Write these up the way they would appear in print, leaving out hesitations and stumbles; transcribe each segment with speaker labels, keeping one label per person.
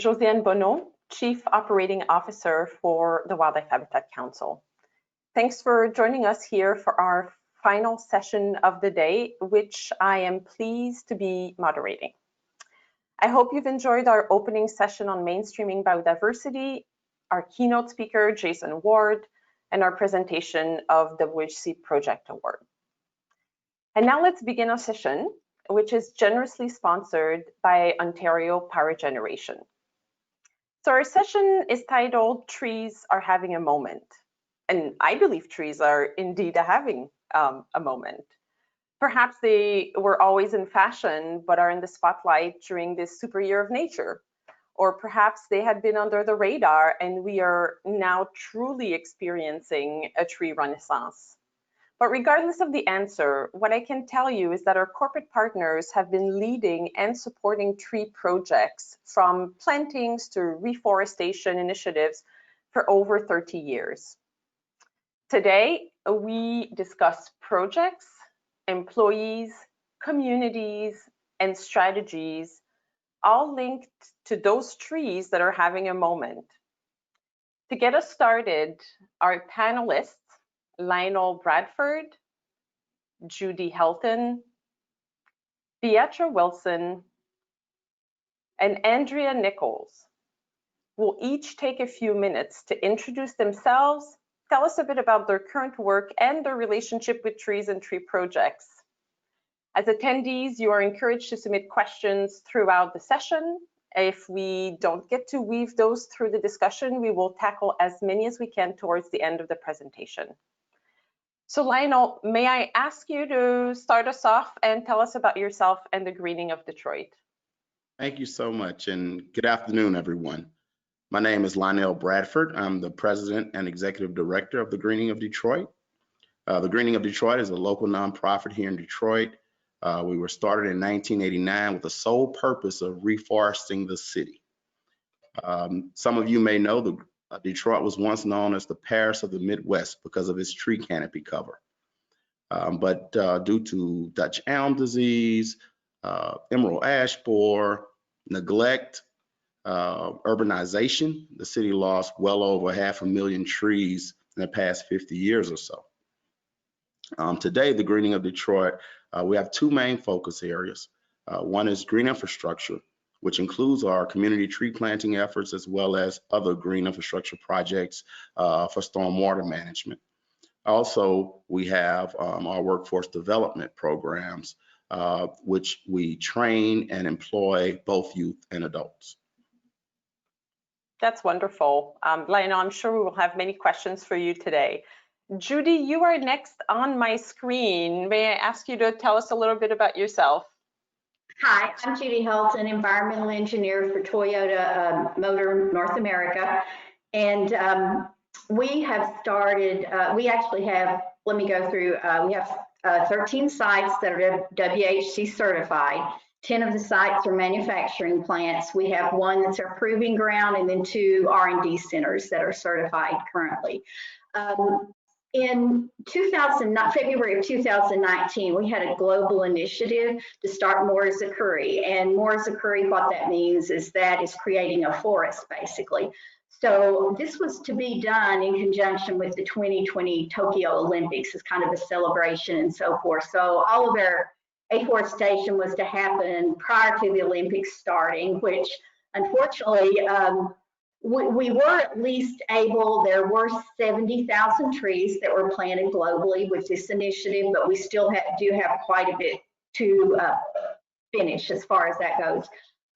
Speaker 1: Josiane Bonneau, Chief Operating Officer for the Wildlife Habitat Council. Thanks for joining us here for our final session of the day, which I am pleased to be moderating. I hope you've enjoyed our opening session on mainstreaming biodiversity, our keynote speaker, Jason Ward, and our presentation of the WHC Project Award. And now let's begin our session, which is generously sponsored by Ontario Power Generation. So our session is titled Trees Are Having a Moment. And I believe trees are indeed having a moment. Perhaps they were always in fashion, but are in the spotlight during this super year of nature. Or perhaps they had been under the radar and we are now truly experiencing a tree renaissance. But regardless of the answer, what I can tell you is that our corporate partners have been leading and supporting tree projects from plantings to reforestation initiatives for over 30 years. Today, we discuss projects, employees, communities, and strategies, all linked to those trees that are having a moment. To get us started, our panelists, Lionel Bradford, Judy Helton, Beattra Wilson, and Andrea Nichols will each take a few minutes to introduce themselves, tell us a bit about their current work and their relationship with trees and tree projects. As attendees, you are encouraged to submit questions throughout the session. If we don't get to weave those through the discussion, we will tackle as many as we can towards the end of the presentation. So Lionel, may I ask you to start us off and tell us about yourself and the Greening of Detroit?
Speaker 2: Thank you so much, and good afternoon, everyone. My name is Lionel Bradford. I'm the President and Executive Director of the Greening of Detroit. The Greening of Detroit is a local nonprofit here in Detroit. We were started in 1989 with the sole purpose of reforesting the city. Some of you may know Detroit was once known as the Paris of the Midwest because of its tree canopy cover. But due to Dutch elm disease, emerald ash borer, neglect, urbanization, the city lost well over 500,000 trees in the past 50 years or so. Today, the Greening of Detroit, we have two main focus areas. One is green infrastructure, which includes our community tree planting efforts as well as other green infrastructure projects for stormwater management. Also, we have our workforce development programs, which we train and employ both youth and adults.
Speaker 1: That's wonderful. Lionel, I'm sure we will have many questions for you today. Judy, you are next on my screen. May I ask you to tell us a little bit about yourself?
Speaker 3: Hi, I'm Judy Helton, environmental engineer for Toyota Motor North America. And we have started, we actually have, let me go through, we have 13 sites that are WHC certified. 10 of the sites are manufacturing plants. We have one that's our proving ground and then 2 R&D centers that are certified currently. In February of 2019, we had a global initiative to start More is a Curry. And More is a Curry, what that means is that is creating a forest, basically. So this was to be done in conjunction with the 2020 Tokyo Olympics as kind of a celebration and so forth. So all of our afforestation was to happen prior to the Olympics starting, which unfortunately, we were at least able, there were 70,000 trees that were planted globally with this initiative, but we still do have quite a bit to finish as far as that goes.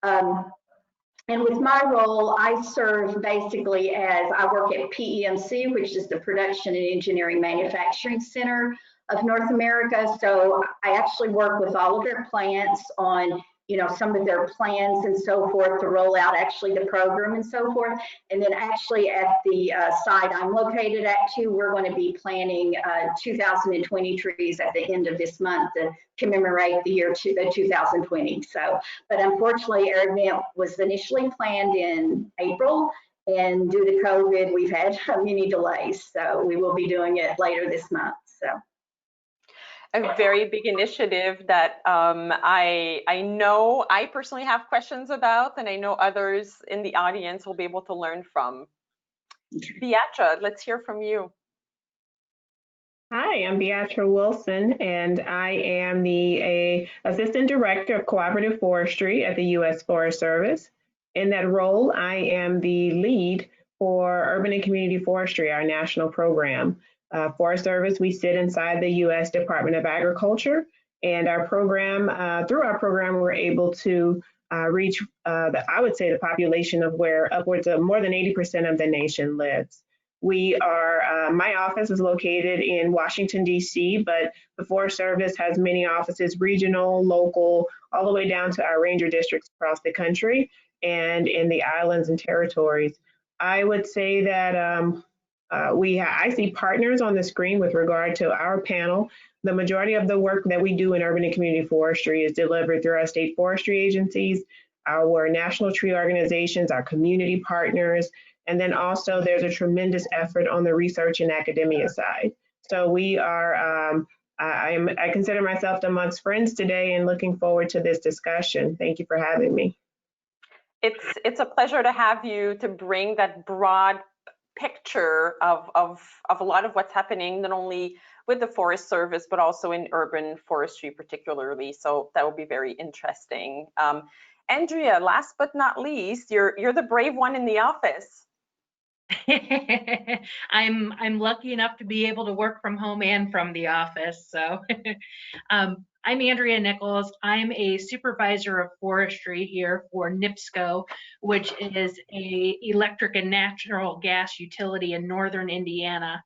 Speaker 3: And with my role, I serve basically as, I work at PEMC, which is the Production and Engineering Manufacturing Center of North America. So I actually work with all of their plants on, you know, some of their plans and so forth to roll out actually the program and so forth. And then actually at the site I'm located at too, we're going to be planting 2020 trees at the end of this month to commemorate the year 2020. So, but unfortunately our event was initially planned in April, and due to COVID, we've had many delays. So we will be doing it later this month. So.
Speaker 1: a very big initiative that I know I personally have questions about, and I know others in the audience will be able to learn from. Beattra, let's hear from you.
Speaker 4: Hi, I'm Beattra Wilson, and I am the Assistant Director of Cooperative Forestry at the U.S. Forest Service. In that role, I am the lead for Urban and Community Forestry, our national program. Forest Service, we sit inside the U.S. Department of Agriculture, and our program, through our program, we're able to reach, I would say, the population of where upwards of more than 80% of the nation lives. We are, my office is located in Washington, D.C., but the Forest Service has many offices, regional, local, all the way down to our ranger districts across the country and in the islands and territories. I would say that I see partners on the screen with regard to our panel. The majority of the work that we do in urban and community forestry is delivered through our state forestry agencies, our national tree organizations, our community partners, and then also there's a tremendous effort on the research and academia side. So we are, I consider myself amongst friends today and looking forward to this discussion. Thank you for having me.
Speaker 1: It's a pleasure to have you to bring that broad picture of a lot of what's happening, not only with the Forest Service, but also in urban forestry particularly. So that will be very interesting. Andrea, last but not least, you're the brave one in the office.
Speaker 5: I'm lucky enough to be able to work from home and from the office. So I'm Andrea Nichols. I'm a supervisor of forestry here for NIPSCO, which is a electric and natural gas utility in northern Indiana.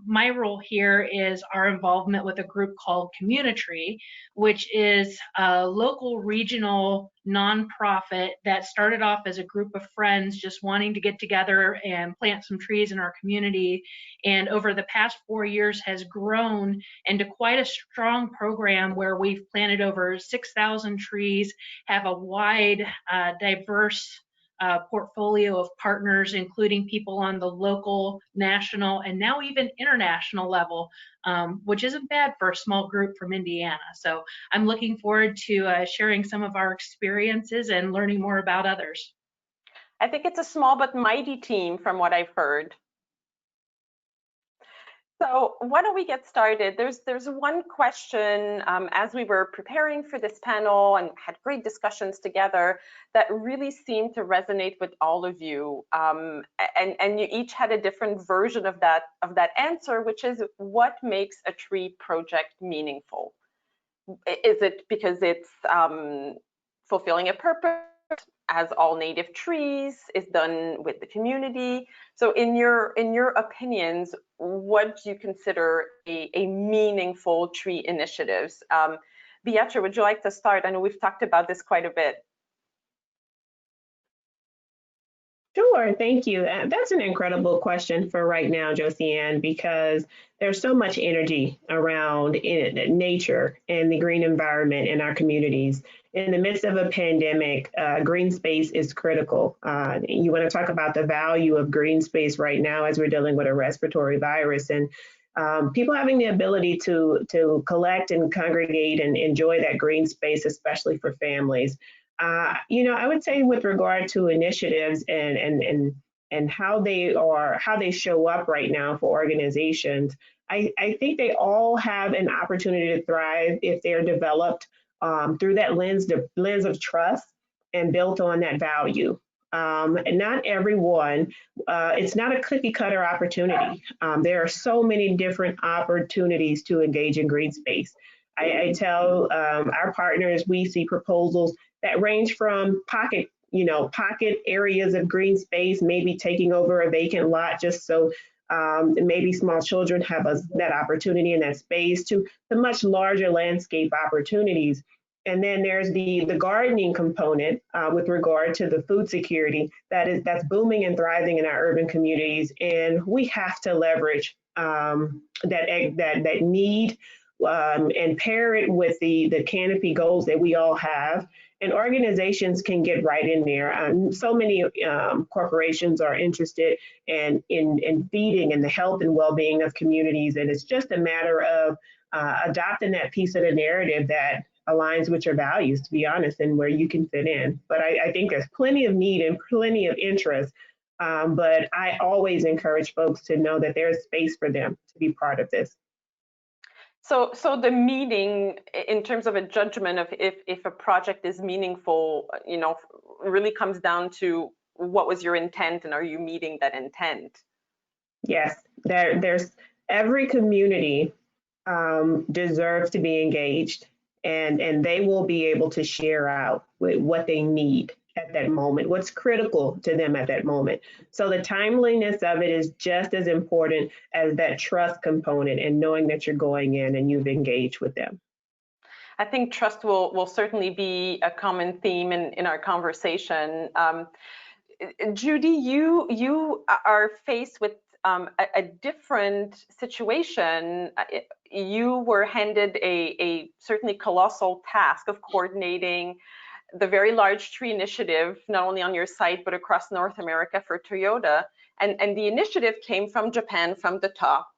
Speaker 5: My role here is our involvement with a group called Community, which is a local regional nonprofit that started off as a group of friends just wanting to get together and plant some trees in our community, and over the past 4 years has grown into quite a strong program where we've planted over 6,000 trees, have a wide, diverse portfolio of partners, including people on the local, national, and now even international level, which isn't bad for a small group from Indiana. So I'm looking forward to sharing some of our experiences and learning more about others.
Speaker 1: I think it's a small but mighty team from what I've heard. So why don't we get started? There's one question as we were preparing for this panel and had great discussions together that really seemed to resonate with all of you, and you each had a different version of that answer, which is, what makes a tree project meaningful? Is it because it's fulfilling a purpose, as all native trees is done with the community? So in your opinions, what do you consider a meaningful tree initiatives? Beattra, would you like to start? I know we've talked about this quite a bit.
Speaker 4: Sure, thank you. That's an incredible question for right now, Josiane, because there's so much energy around nature and the green environment in our communities. In the midst of a pandemic, green space is critical. You want to talk about the value of green space right now as we're dealing with a respiratory virus, and people having the ability to collect and congregate and enjoy that green space, especially for families. You know, I would say with regard to initiatives and how they show up right now for organizations, I think they all have an opportunity to thrive if they're developed through that lens, the lens of trust, and built on that value. And not everyone, it's not a cookie cutter opportunity. There are so many different opportunities to engage in green space. I tell our partners, we see proposals that range from pocket areas of green space, maybe taking over a vacant lot just so maybe small children have that opportunity in that space, to the much larger landscape opportunities. And then there's the gardening component with regard to the food security that's booming and thriving in our urban communities, and we have to leverage that need and pair it with the canopy goals that we all have. And organizations can get right in there. So many corporations are interested in feeding and the health and well-being of communities, and it's just a matter of adopting that piece of the narrative that aligns with your values, to be honest, and where you can fit in. But I think there's plenty of need and plenty of interest. But I always encourage folks to know that there's space for them to be part of this.
Speaker 1: So the meaning in terms of a judgment of if a project is meaningful, really comes down to what was your intent and are you meeting that intent?
Speaker 4: Yes, there's every community deserves to be engaged, and they will be able to share out with what they need at that moment, what's critical to them at that moment. So the timeliness of it is just as important as that trust component and knowing that you're going in and you've engaged with them.
Speaker 1: I think trust will certainly be a common theme in our conversation. Judy, you are faced with a different situation. You were handed a certainly colossal task of coordinating the very large tree initiative, not only on your site, but across North America for Toyota. And the initiative came from Japan, from the top.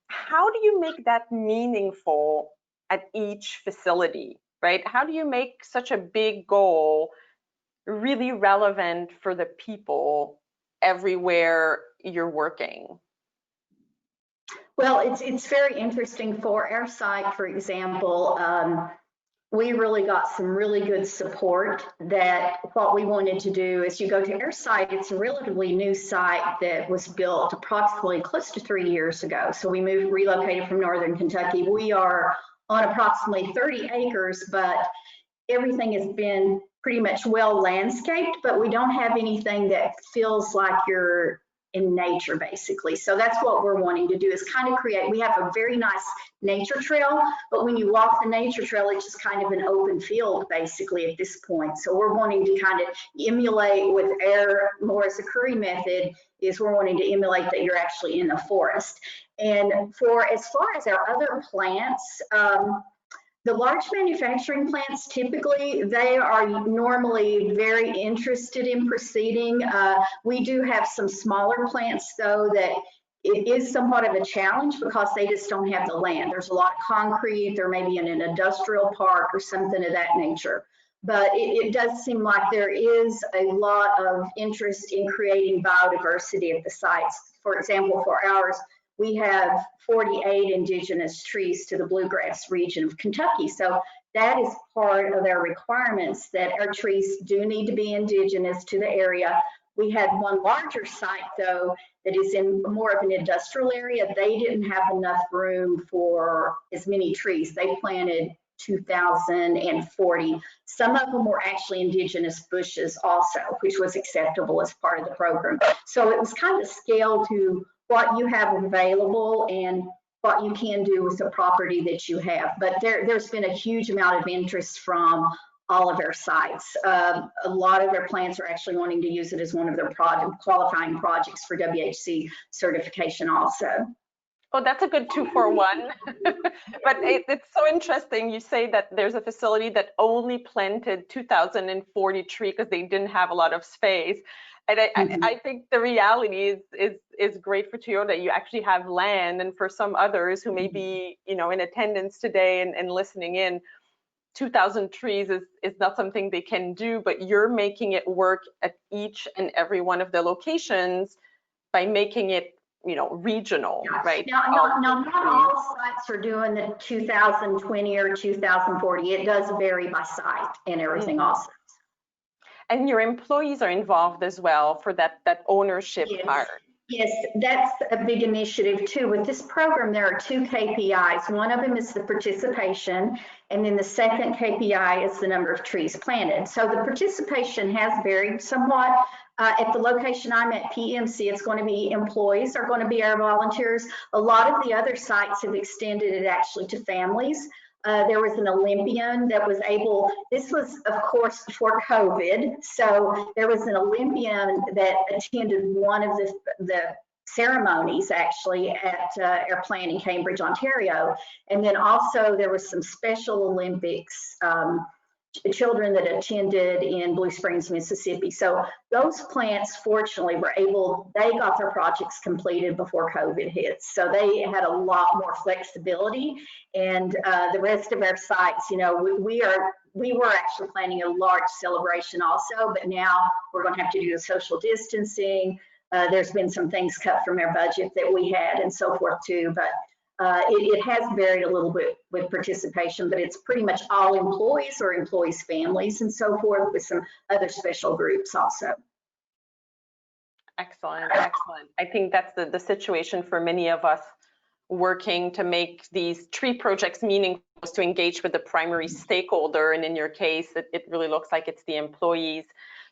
Speaker 1: How do you make that meaningful at each facility, right? How do you make such a big goal really relevant for the people everywhere you're working?
Speaker 3: Well, it's very interesting. For our site, for example, we really got some really good support. That what we wanted to do is, you go to our site, it's a relatively new site that was built approximately close to 3 years ago. So we relocated from Northern Kentucky. We are on approximately 30 acres, but everything has been pretty much well landscaped, but we don't have anything that feels like you're in nature, basically. So that's what we're wanting to do, is kind of create, we have a very nice nature trail, but when you walk the nature trail, it's just kind of an open field basically at this point. So we're wanting to kind of emulate with our Morris Curry method, is we're wanting to emulate that you're actually in the forest. And for as far as our other plants, the large manufacturing plants, typically, they are normally very interested in proceeding. We do have some smaller plants, though, that it is somewhat of a challenge because they just don't have the land. There's a lot of concrete, there may be in an industrial park or something of that nature. But it does seem like there is a lot of interest in creating biodiversity at the sites. For example, for ours, we have 48 indigenous trees to the bluegrass region of Kentucky. So that is part of our requirements, that our trees do need to be indigenous to the area. We had one larger site, though, that is in more of an industrial area. They didn't have enough room for as many trees. They planted 2,040. Some of them were actually indigenous bushes also, which was acceptable as part of the program. So it was kind of scaled to what you have available and what you can do with the property that you have. But there's been a huge amount of interest from all of our sites. A lot of their plants are actually wanting to use it as one of their qualifying projects for WHC certification also.
Speaker 1: Oh, that's a good 2-for-1. But it's so interesting. You say that there's a facility that only planted 2,040 trees because they didn't have a lot of space. And I think the reality is great for Toyota. You actually have land, and for some others who may be, in attendance today and listening in, 2,000 trees is not something they can do, but you're making it work at each and every one of the locations by making it, regional,
Speaker 3: yes.
Speaker 1: right?
Speaker 3: Now, not all sites are doing the 2020 or 2040. It does vary by site and everything also.
Speaker 1: And your employees are involved as well for that ownership part.
Speaker 3: Yes, that's a big initiative too. With this program, there are 2 KPIs. One of them is the participation, and then the second KPI is the number of trees planted. So the participation has varied somewhat. At the location I'm at, PMC, it's going to be employees are going to be our volunteers. A lot of the other sites have extended it actually to families. There was an Olympian that was able, this was of course before COVID, so there was an Olympian that attended one of the ceremonies actually at our plant in Cambridge, Ontario. And then also there was some Special Olympics children that attended in Blue Springs, Mississippi. So those plants, fortunately, they got their projects completed before COVID hit. So they had a lot more flexibility. And the rest of our sites, you know, we were actually planning a large celebration also, but now we're going to have to do the social distancing. There's been some things cut from our budget that we had and so forth too, but it has varied a little bit with participation, but it's pretty much all employees or employees' families and so forth, with some other special groups also.
Speaker 1: Excellent, excellent. I think that's the situation for many of us working to make these tree projects meaningful, is to engage with the primary stakeholder, and in your case, it really looks like it's the employees.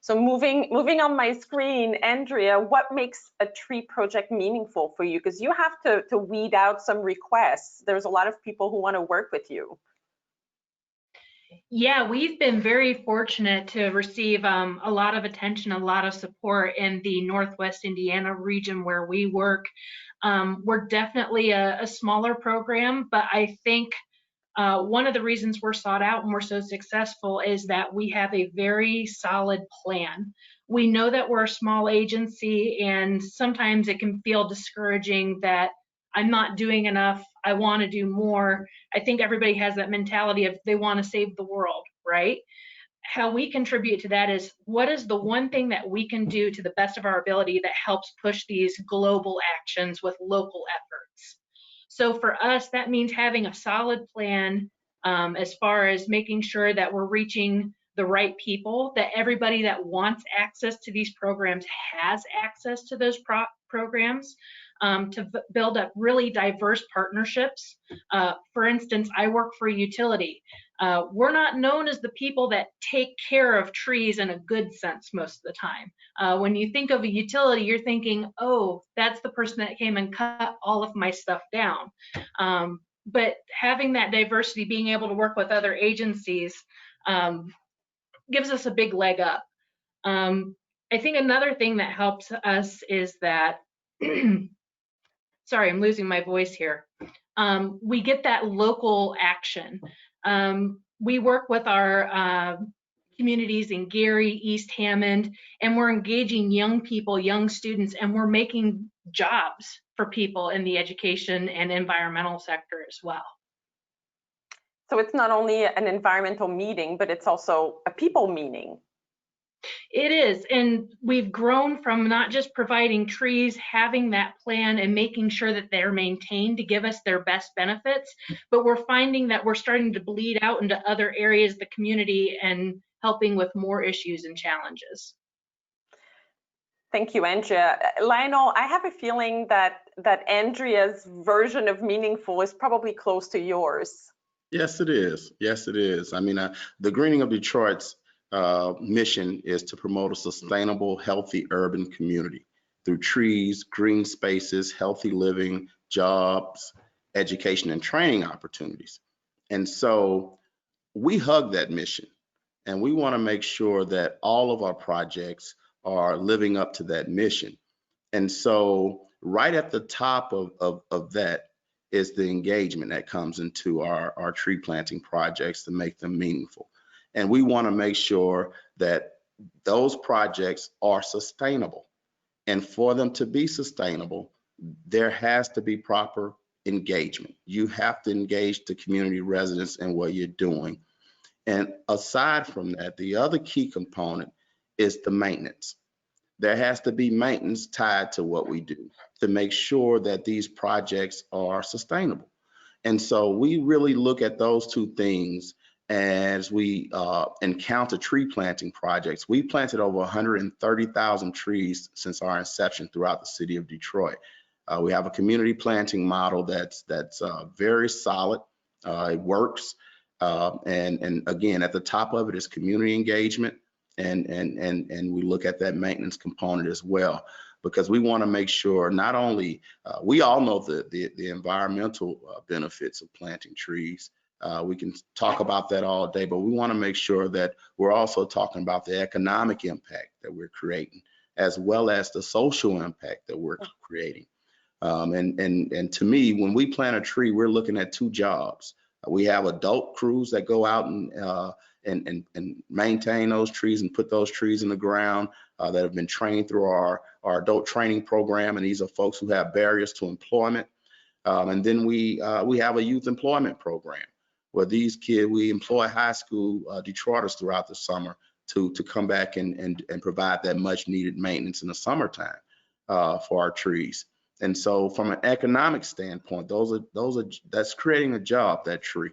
Speaker 1: So moving on my screen, Andrea, what makes a tree project meaningful for you? Because you have to weed out some requests. There's a lot of people who want to work with you.
Speaker 5: Yeah, we've been very fortunate to receive a lot of attention, a lot of support in the Northwest Indiana region where we work. We're definitely a smaller program, but I think one of the reasons we're sought out and we're so successful is that we have a very solid plan. We know that we're a small agency, and sometimes it can feel discouraging that I'm not doing enough, I want to do more. I think everybody has that mentality of they want to save the world, right? How we contribute to that is, what is the one thing that we can do to the best of our ability that helps push these global actions with local efforts? So for us, that means having a solid plan as far as making sure that we're reaching the right people, that everybody that wants access to these programs has access to those programs, to build up really diverse partnerships. For instance, I work for a utility. We're not known as the people that take care of trees in a good sense most of the time. When you think of a utility, you're thinking, oh, that's the person that came and cut all of my stuff down. But having that diversity, being able to work with other agencies, gives us a big leg up. I think another thing that helps us is that, sorry, I'm losing my voice here. We get that local action. We work with our communities in Gary, East Hammond, and we're engaging young people, young students, and we're making jobs for people in the education and environmental sector as well.
Speaker 1: So it's not only an environmental meeting, but it's also a people meeting.
Speaker 5: It is, and we've grown from not just providing trees, having that plan and making sure that they're maintained to give us their best benefits, but we're finding that we're starting to bleed out into other areas of the community and helping with more issues and challenges.
Speaker 1: Thank you, Andrea. Lionel, I have a feeling that Andrea's version of meaningful is probably close to yours.
Speaker 2: Yes, it is. Yes, it is. I mean, the Greening of Detroit's mission is to promote a sustainable, healthy urban community through trees, green spaces, healthy living, jobs, education, and training opportunities. And so we hug that mission, and we want to make sure that all of our projects are living up to that mission. And so right at the top of that is the engagement that comes into our tree planting projects to make them meaningful. And we want to make sure that those projects are sustainable. And for them to be sustainable, there has to be proper engagement. You have to engage the community residents in what you're doing. And aside from that, the other key component is the maintenance. There has to be maintenance tied to what we do to make sure that these projects are sustainable. And so we really look at those two things as we encounter tree planting projects. We planted over 130,000 trees since our inception throughout the city of Detroit. We have a community planting model that's very solid. It works. And again, at the top of it is community engagement. And we look at that maintenance component as well, because we want to make sure not only we all know the environmental benefits of planting trees. We can talk about that all day, but we want to make sure that we're also talking about the economic impact that we're creating, as well as the social impact that we're creating. And to me, when we plant a tree, we're looking at two jobs. We have adult crews that go out and maintain those trees and put those trees in the ground that have been trained through our adult training program. And these are folks who have barriers to employment. And then we have a youth employment program where these kids, we employ high school Detroiters throughout the summer to come back and provide that much needed maintenance in the summertime for our trees. And so from an economic standpoint, that's creating a job, that tree.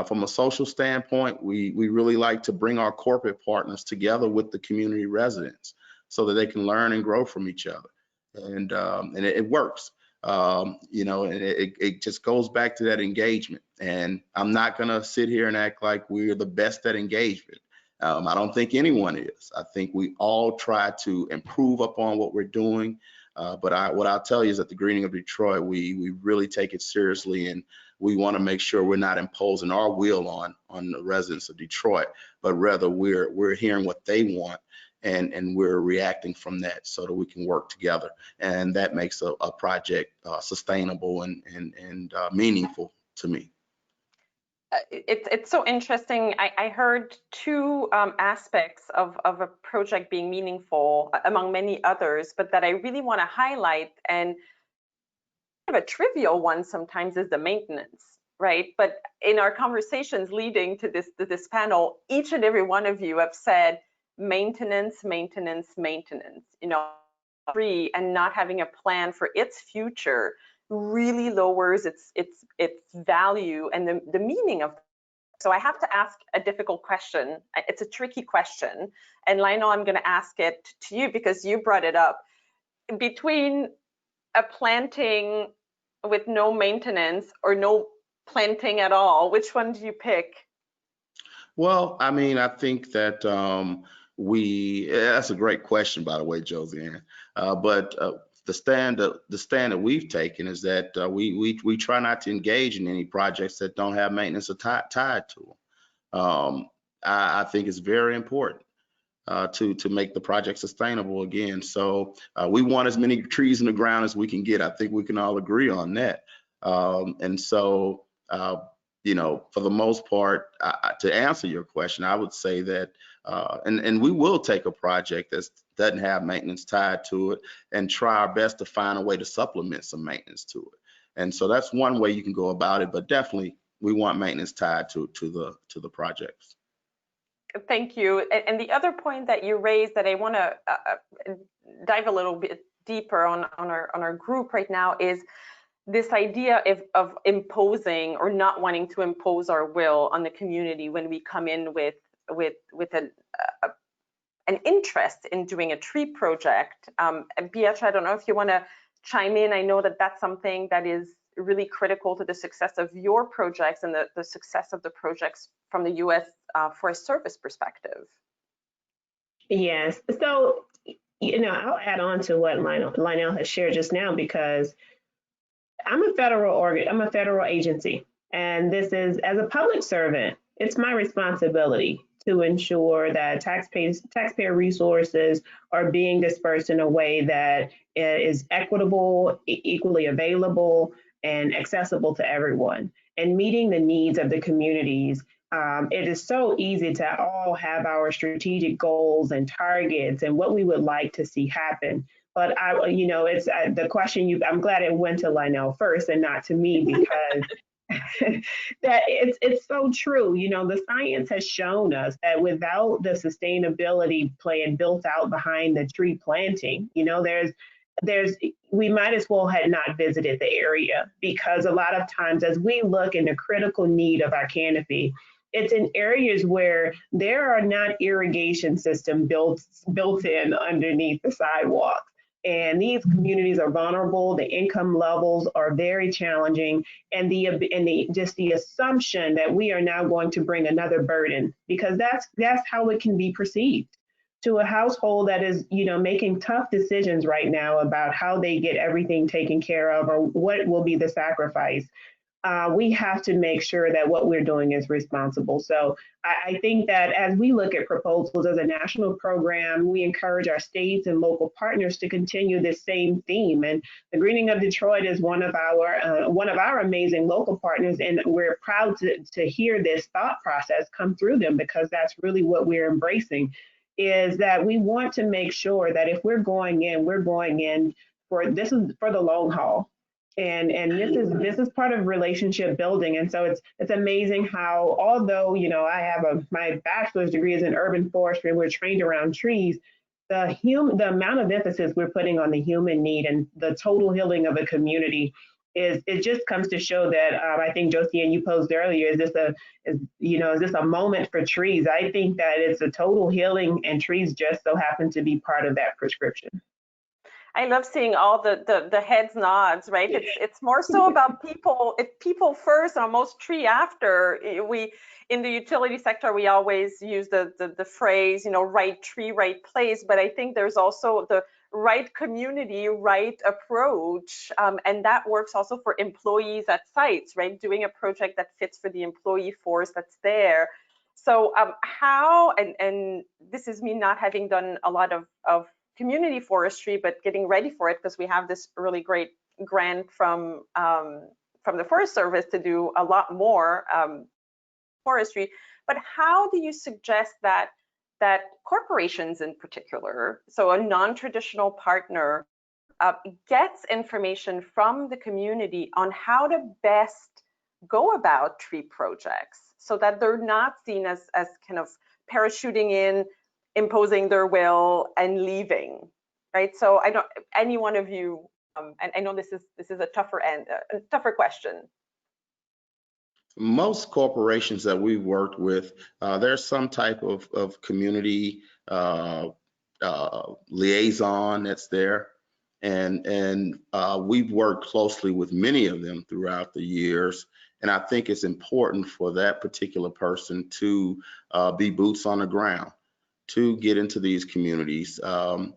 Speaker 2: From a social standpoint, we really like to bring our corporate partners together with the community residents so that they can learn and grow from each other. And it works. You know, and it just goes back to that engagement. And I'm not gonna sit here and act like we're the best at engagement. I don't think anyone is. I think we all try to improve upon what we're doing. But what I'll tell you is that the Greening of Detroit, we really take it seriously, and we want to make sure we're not imposing our will on the residents of Detroit, but rather we're hearing what they want, and we're reacting from that so that we can work together, and that makes a project sustainable and meaningful to me.
Speaker 1: It's so interesting. I heard two aspects of a project being meaningful among many others, but that I really want to highlight, and kind of a trivial one sometimes, is the maintenance, right? But in our conversations leading to this panel, each and every one of you have said maintenance, maintenance, maintenance. You know, tree and not having a plan for its future really lowers its value and the meaning of. So I have to ask a difficult question. It's a tricky question, and Lionel, I'm going to ask it to you because you brought it up. Between a planting with no maintenance or no planting at all, which one do you pick? Well,
Speaker 2: I mean, I think that that's a great question, by the way, Josiane. But the stand that we've taken is that we try not to engage in any projects that don't have maintenance tied to them. I think it's very important to make the project sustainable again. So we want as many trees in the ground as we can get. I think we can all agree on that. And so, you know, for the most part, to answer your question, I would say that, and we will take a project that doesn't have maintenance tied to it and try our best to find a way to supplement some maintenance to it. And so that's one way you can go about it, but definitely we want maintenance tied to the projects.
Speaker 1: Thank you. And the other point that you raised that I want to dive a little bit deeper on our group right now is this idea of imposing or not wanting to impose our will on the community when we come in with an interest in doing a tree project. Beattra, I don't know if you want to chime in. I know that that's something that is really critical to the success of your projects and the success of the projects from the U.S. Forest Service perspective.
Speaker 4: Yes. So, you know, I'll add on to what Lionel has shared just now, because I'm a federal agency, and this is, as a public servant, it's my responsibility to ensure that taxpayer resources are being dispersed in a way that is equitable, equally available, and accessible to everyone, and meeting the needs of the communities. It is so easy to all have our strategic goals and targets and what we would like to see happen. But you know, it's the question. I'm glad it went to Lionel first and not to me, because that it's so true. You know, the science has shown us that without the sustainability plan built out behind the tree planting, you know, we might as well had not visited the area, because a lot of times as we look in the critical need of our canopy, it's in areas where there are not irrigation system built in underneath the sidewalk. And these communities are vulnerable. The income levels are very challenging, and just the assumption that we are now going to bring another burden, because that's how it can be perceived to a household that is, you know, making tough decisions right now about how they get everything taken care of or what will be the sacrifice. we have to make sure that what we're doing is responsible. So I think that as we look at proposals as a national program, we encourage our states and local partners to continue this same theme. And the Greening of Detroit is one of our amazing local partners, and we're proud to hear this thought process come through them, because that's really what we're embracing. Is that we want to make sure that if we're going in for the long haul. And this is part of relationship building. And so it's amazing how, although, you know, I have my bachelor's degree is in urban forestry and we're trained around trees, the amount of emphasis we're putting on the human need and the total healing of a community it just comes to show that I think Josiane, you posed earlier, is this a moment for trees? I think that it's a total healing, and trees just so happen to be part of that prescription.
Speaker 1: I love seeing all the heads nods, right? It's more so about people first and almost tree after. We in the utility sector, we always use the phrase, you know, right tree, right place. But I think there's also the right community, right approach, and that works also for employees at sites, right? Doing a project that fits for the employee force that's there. So how, and this is me not having done a lot of community forestry, but getting ready for it because we have this really great grant from the Forest Service to do a lot more forestry. But how do you suggest that corporations in particular, so a non-traditional partner, gets information from the community on how to best go about tree projects so that they're not seen as kind of parachuting in, imposing their will and leaving, right? So I don't, any one of you, and I know this is a tougher question.
Speaker 2: Most corporations that we've worked with, there's some type of community liaison that's there, and we've worked closely with many of them throughout the years. And I think it's important for that particular person to be boots on the ground, to get into these communities, and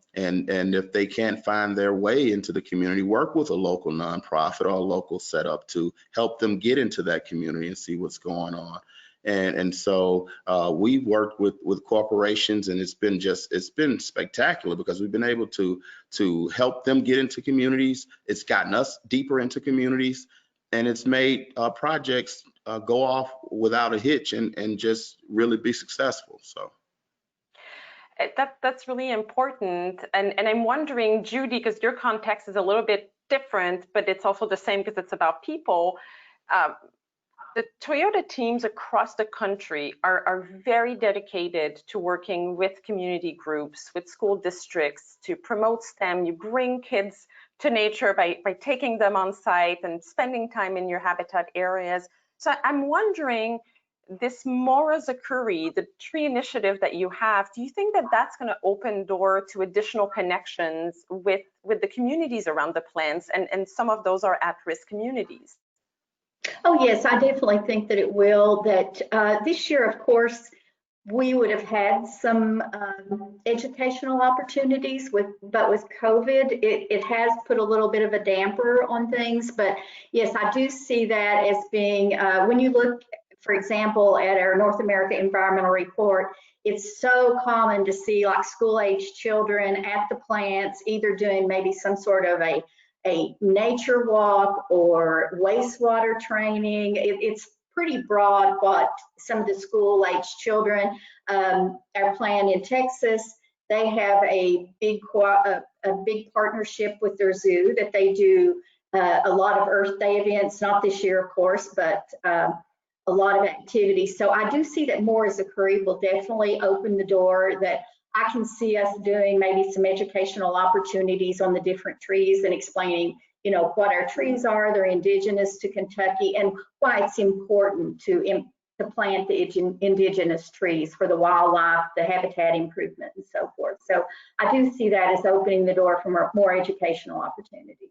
Speaker 2: if they can't find their way into the community, work with a local nonprofit or a local setup to help them get into that community and see what's going on. And so we've worked with corporations, and it's been spectacular because we've been able to help them get into communities. It's gotten us deeper into communities, and it's made projects go off without a hitch and just really be successful. So.
Speaker 1: That's really important. And I'm wondering, Judy, because your context is a little bit different, but it's also the same because it's about people. The Toyota teams across the country are very dedicated to working with community groups, with school districts to promote STEM. You bring kids to nature by taking them on site and spending time in your habitat areas. So I'm wondering, this Mora Zakuri, the tree initiative that you have, do you think that that's going to open door to additional connections with the communities around the plants, and some of those are at-risk communities?
Speaker 3: Oh yes, I definitely think that it will. That this year, of course, we would have had some educational opportunities but with COVID, it has put a little bit of a damper on things. But yes, I do see that as being, when you look, for example, at our North America Environmental Report, it's so common to see like school-age children at the plants, either doing maybe some sort of a nature walk or wastewater training. It's pretty broad what some of the school-age children, our plant in Texas, they have a big partnership with their zoo that they do a lot of Earth Day events, not this year, of course, but a lot of activities. So I do see that Mora Zakuri will definitely open the door, that I can see us doing maybe some educational opportunities on the different trees and explaining, you know, what our trees are, they're indigenous to Kentucky, and why it's important to plant the indigenous trees for the wildlife, the habitat improvement, and so forth. So I do see that as opening the door for more educational opportunities.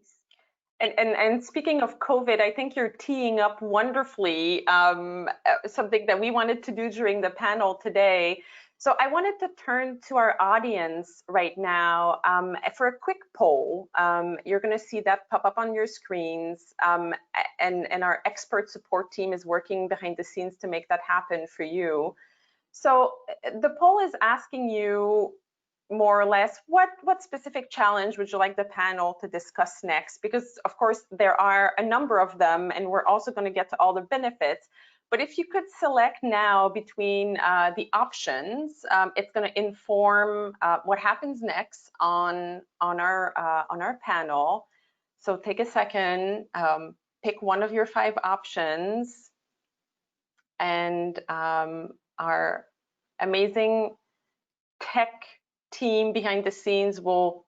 Speaker 1: And speaking of COVID, I think you're teeing up wonderfully something that we wanted to do during the panel today. So I wanted to turn to our audience right now for a quick poll. You're going to see that pop up on your screens, and our expert support team is working behind the scenes to make that happen for you. So the poll is asking you more or less, what specific challenge would you like the panel to discuss next? Because of course there are a number of them, and we're also going to get to all the benefits. But if you could select now between the options, it's going to inform what happens next on our panel. So take a second, pick one of your 5 options, and our amazing tech team behind the scenes will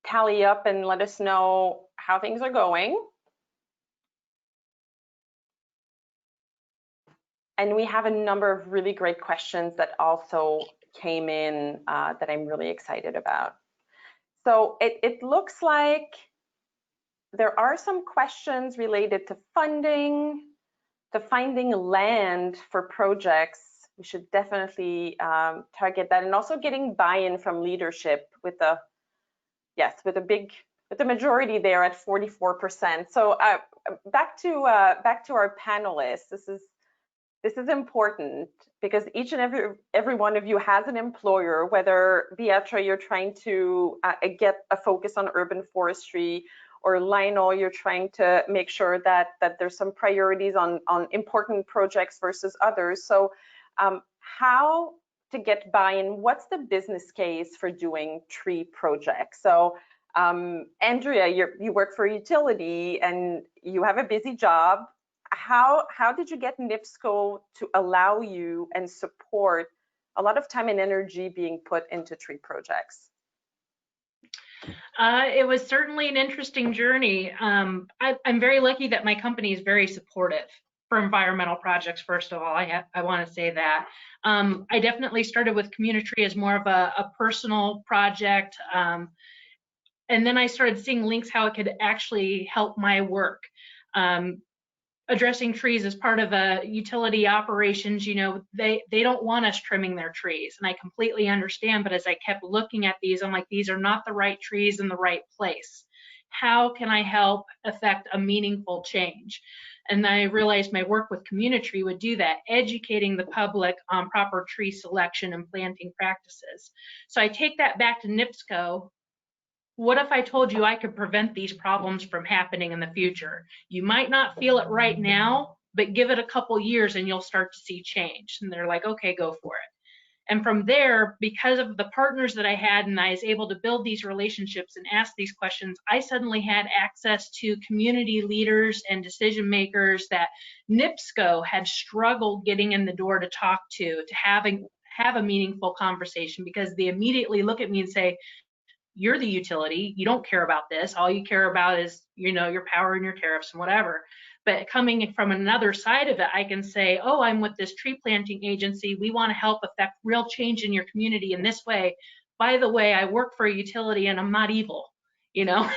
Speaker 1: tally up and let us know how things are going. And we have a number of really great questions that also came in that I'm really excited about. So it looks like there are some questions related to funding, to finding land for projects. We should definitely target that, and also getting buy-in from leadership with the majority there at 44%. So back to our panelists. This is important because each and every one of you has an employer, whether Beattra, you're trying to get a focus on urban forestry, or Lionel, you're trying to make sure that there's some priorities on important projects versus others. So how to get buy-in? What's the business case for doing tree projects? So Andrea, you work for a utility and you have a busy job. How did you get NIPSCO to allow you and support a lot of time and energy being put into tree projects?
Speaker 5: It was certainly an interesting journey. I'm very lucky that my company is very supportive for environmental projects. First of all, I want to say that. I definitely started with community as more of a personal project. And then I started seeing links how it could actually help my work. Addressing trees as part of a utility operations, you know, they don't want us trimming their trees, and I completely understand. But as I kept looking at these, I'm like, these are not the right trees in the right place. How can I help affect a meaningful change? And I realized my work with community would do that, educating the public on proper tree selection and planting practices. So I take that back to NIPSCO. What if I told you I could prevent these problems from happening in the future? You might not feel it right now, but give it a couple years and you'll start to see change. And they're like, okay, go for it. And from there, because of the partners that I had and I was able to build these relationships and ask these questions, I suddenly had access to community leaders and decision makers that NIPSCO had struggled getting in the door to talk to have a meaningful conversation, because they immediately look at me and say, you're the utility, you don't care about this, all you care about is, you know, your power and your tariffs and whatever. But coming from another side of it, I can say, oh, I'm with this tree planting agency, we want to help affect real change in your community in this way. By the way, I work for a utility and I'm not evil, you know.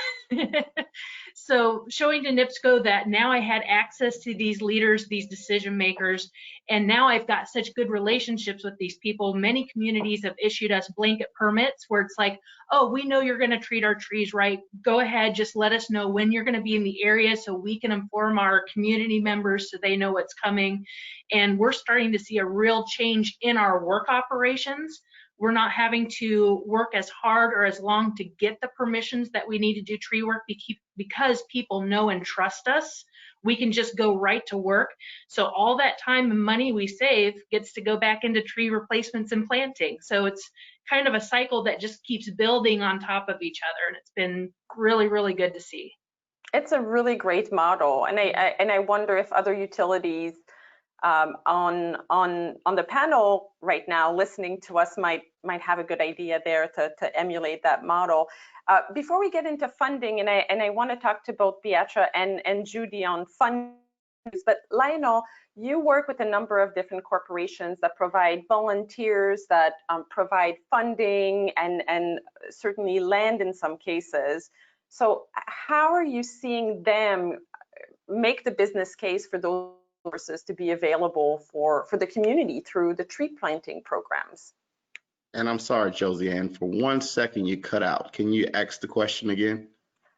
Speaker 5: So showing to NIPSCO that now I had access to these leaders, these decision makers, and now I've got such good relationships with these people. Many communities have issued us blanket permits where it's like, oh, we know you're going to treat our trees right. Go ahead, just let us know when you're going to be in the area so we can inform our community members so they know what's coming. And we're starting to see a real change in our work operations. We're not having to work as hard or as long to get the permissions that we need to do tree work because people know and trust us. We can just go right to work. So all that time and money we save gets to go back into tree replacements and planting. So it's kind of a cycle that just keeps building on top of each other. And it's been really, really good to see.
Speaker 1: It's a really great model. And I wonder if other utilities on the panel right now listening to us might have a good idea there to emulate that model. Before we get into funding, and I want to talk to both Beattra and Judy on funding, but Lionel, you work with a number of different corporations that provide volunteers, that provide funding and certainly land in some cases. So how are you seeing them make the business case for those resources to be available for the community through the tree planting programs?
Speaker 2: And I'm sorry, Josiane, for 1 second you cut out. Can you ask the question again?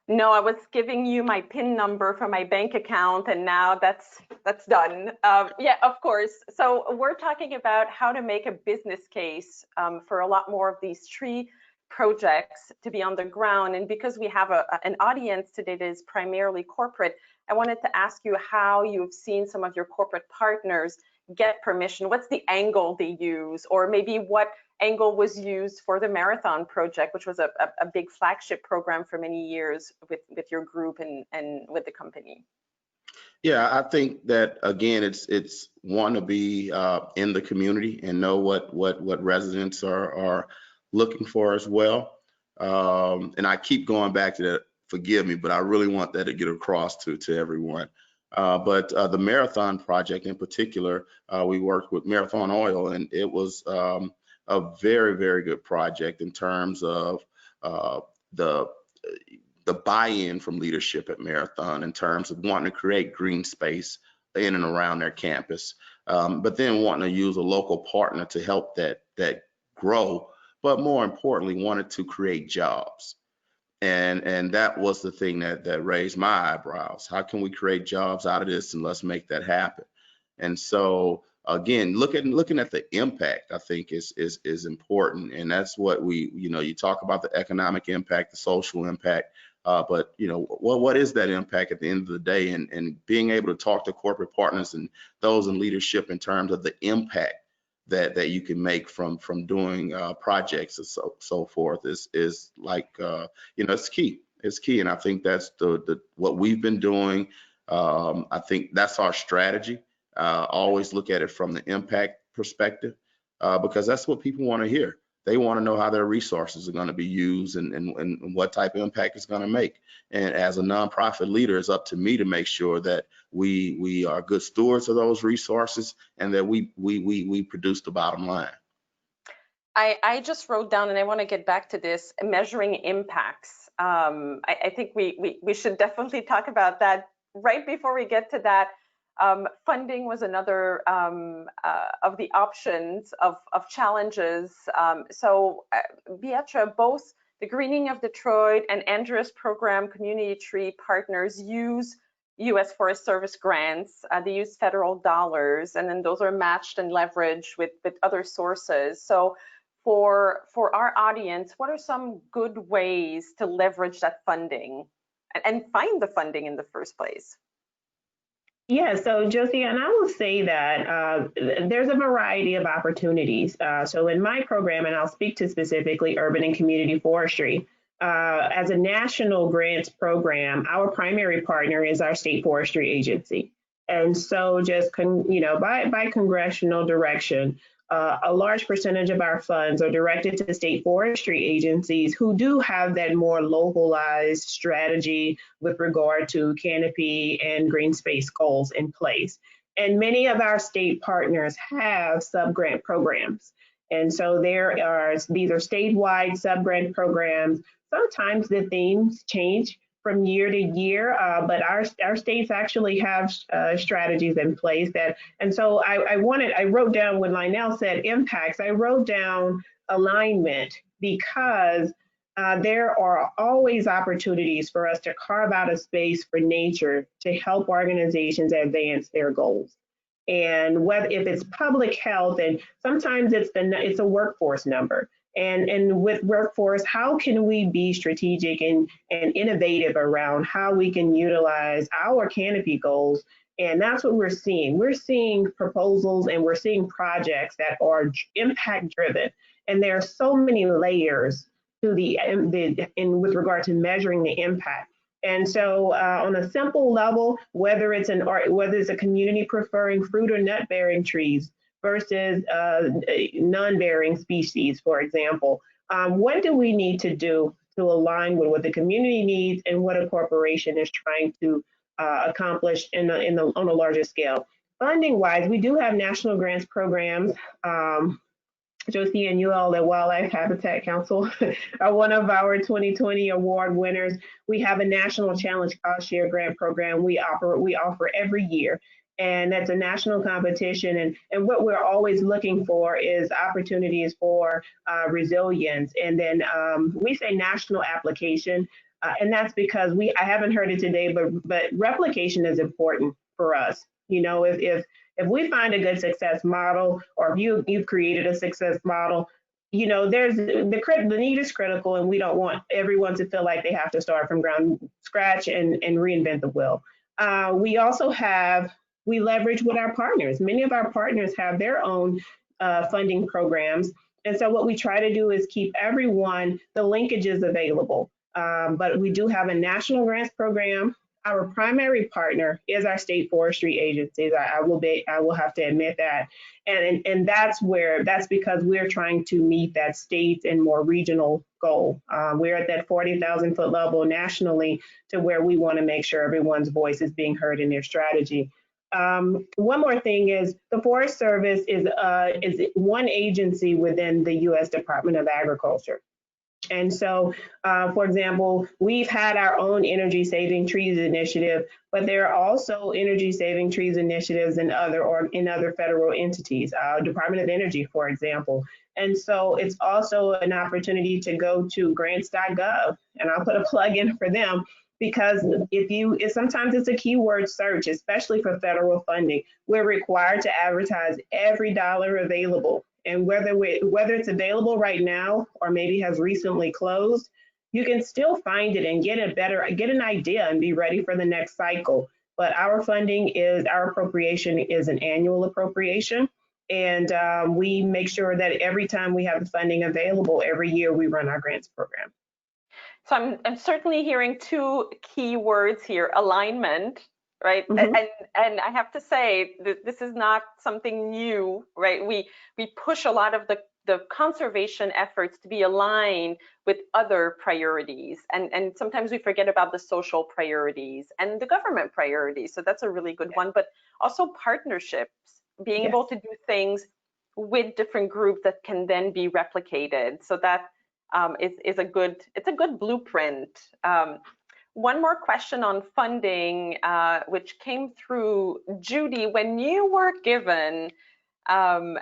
Speaker 1: No, I was giving you my PIN number for my bank account, and now that's done. Yeah, of course. So we're talking about how to make a business case for a lot more of these tree projects to be on the ground. And because we have an audience today that is primarily corporate, I wanted to ask you how you've seen some of your corporate partners get permission. What's the angle they use, or maybe what angle was used for the marathon project, which was a big flagship program for many years with your group and with the company?
Speaker 2: Yeah, I think that again, it's want to be in the community and know what residents are looking for as well. And I keep going back to that. Forgive me, but I really want that to get across to everyone. But the marathon project in particular, we worked with Marathon Oil, and it was a very, very good project in terms of the buy-in from leadership at Marathon in terms of wanting to create green space in and around their campus, but then wanting to use a local partner to help that grow, but more importantly, wanted to create jobs. And that was the thing that raised my eyebrows. How can we create jobs out of this, and let's make that happen? And so again, looking at the impact, I think is important, and that's what you talk about the economic impact, the social impact, but what is that impact at the end of the day, and being able to talk to corporate partners and those in leadership in terms of the impact that you can make from doing projects and so forth is like it's key. It's key, and I think that's what we've been doing. I think that's our strategy. Always look at it from the impact perspective, because that's what people want to hear. They want to know how their resources are going to be used and what type of impact it's going to make. And as a nonprofit leader, it's up to me to make sure that we are good stewards of those resources and that we produce the bottom line.
Speaker 1: I just wrote down, and I want to get back to this, measuring impacts. I think we should definitely talk about that. Right before we get to that, funding was another of the options of challenges. So Beattra, both the Greening of Detroit and Andrea's program, Community Tree Partners, use U.S. Forest Service grants. They use federal dollars, and then those are matched and leveraged with other sources. So for our audience, what are some good ways to leverage that funding and find the funding in the first place?
Speaker 4: Yeah, so Josiane, I will say that there's a variety of opportunities. So in my program, and I'll speak to specifically urban and community forestry, as a national grants program, our primary partner is our state forestry agency. And so just, by congressional direction, a large percentage of our funds are directed to state forestry agencies who do have that more localized strategy with regard to canopy and green space goals in place. And many of our state partners have sub-grant programs. And so these are statewide sub-grant programs. Sometimes the themes change from year to year, but our states actually have strategies in place and so I wrote down when Lionel said impacts, I wrote down alignment, because there are always opportunities for us to carve out a space for nature to help organizations advance their goals. And if it's public health, and sometimes it's a workforce number. And with workforce, how can we be strategic and innovative around how we can utilize our canopy goals? And that's what we're seeing. We're seeing proposals and we're seeing projects that are impact driven. And there are so many layers to with regard to measuring the impact. And so on a simple level, whether it's a community preferring fruit or nut bearing trees versus non-bearing species, for example. What do we need to do to align with what the community needs and what a corporation is trying to accomplish on a larger scale? Funding-wise, we do have national grants programs. Josie and you all at Wildlife Habitat Council are one of our 2020 award winners. We have a National Challenge Cost Share Grant program we offer every year. And that's a national competition. And what we're always looking for is opportunities for resilience. And then we say national application. And that's because I haven't heard it today, but replication is important for us. You know, if we find a good success model, or if you've created a success model, you know, there's the need is critical, and we don't want everyone to feel like they have to start from ground scratch and reinvent the wheel. We also we leverage with our partners. Many of our partners have their own funding programs. And so what we try to do is keep everyone the linkages available. But we do have a national grants program. Our primary partner is our state forestry agencies. I will have to admit that. And that's because we're trying to meet that state and more regional goal. We're at that 40,000 foot level nationally, to where we want to make sure everyone's voice is being heard in their strategy. One more thing is the Forest Service is one agency within the U.S. Department of Agriculture. And so, for example, we've had our own energy saving trees initiative, but there are also energy saving trees initiatives in other federal entities, Department of Energy, for example. And so it's also an opportunity to go to grants.gov, and I'll put a plug in for them, because sometimes it's a keyword search, especially for federal funding. We're required to advertise every dollar available. And whether it's available right now or maybe has recently closed, you can still find it and get an idea and be ready for the next cycle. But our appropriation is an annual appropriation. And we make sure that every time we have the funding available, every year we run our grants program.
Speaker 1: So I'm certainly hearing two key words here: alignment, right?
Speaker 4: Mm-hmm.
Speaker 1: And I have to say that this is not something new, right? We push a lot of the conservation efforts to be aligned with other priorities, and sometimes we forget about the social priorities and the government priorities. So that's a really good one. But also partnerships, being
Speaker 4: Yes.
Speaker 1: able to do things with different groups that can then be replicated. So that is a good blueprint. One more question on funding, which came through Judy. When you were given